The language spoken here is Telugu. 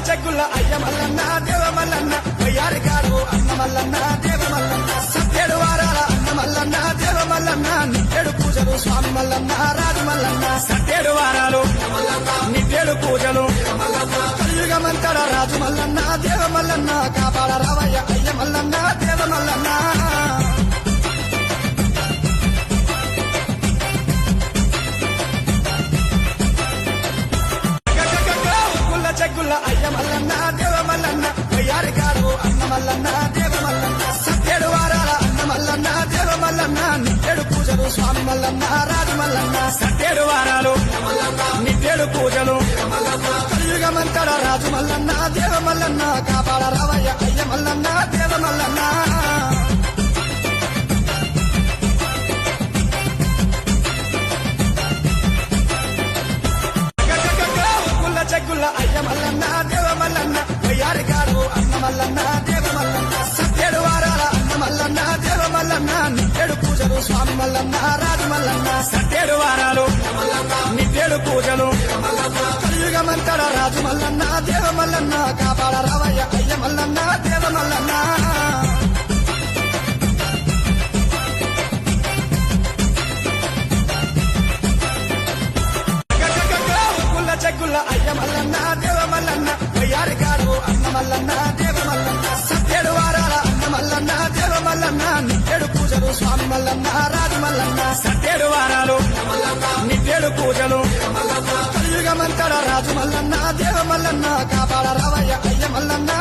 చెక్కుల అయ్య మల్లన్న దేవ మల్లన్న వయ్యారి కాడు అన్న మల్లన్న దేవ మల్లన్న సత్యేడు వారాల అన్న మల్లన్న దేవ మల్లన్న నిత్యేడు పూజలు స్వామి మల్లన్న రాజు మల్లన్న సత్యేడు వారాలు నిత్యేడు పూజలు కలియుగమంతడ రాజు మల్లన్న దేవ మల్లన్న కాపాడ రావయ్య అయ్య మల్లన్న దేవ మల్లన్న చెక్కుల అయ్య మల్లన్న దేవ మల్లన్న వయ్యారి కాడు అన్న మల్లన్న దేవ మల్లన్న సత్యేడు వారాల అన్న మల్లన్న దేవ మల్లన్న నిత్యేడు పూజలు స్వామి మల్లన్న రాజు మల్లన్న సత్యేడు వారాలు నిత్యేడు పూజలు కలియుగమంతడ రాజు మల్లన్న దేవ మల్లన్న కాపాడ రావయ్య అయ్య మల్లన్న దేవ మల్లన్న చెక్కుల అయ్య మల్లన్న దేవ మల్లన్న వయ్యారి కాడు అన్న మల్లన్న దేవ మల్లన్న సత్యేడు వారాల అన్న మల్లన్న దేవ మల్లన్న నిత్యేడు పూజలు స్వామి మల్లన్న రాజు మల్లన్న సత్యేడు వారాలు నిత్యేడు పూజలు కలియుగమంతడ రాజు మల్లన్న దేవ మల్లన్న కాపాడ రావయ్య అయ్య మల్లన్న దేవ మల్లన్న చెక్కుల అయ్య మల్లన్న దేవ మల్లన్న వయ్యారి కాడు అన్న మల్లన్న దేవ మల్లన్న సత్యేడు వారాల అన్న మల్లన్న దేవ మల్లన్న నిత్యేడు పూజలు స్వామి మల్లన్న రాజు మల్లన్న సత్యేడు వారాలు నిత్యేడు పూజలు కలియుగమంతడ రాజు మల్లన్న దేవ మల్లన్న కాపాడ రావయ్య అయ్య మల్లన్న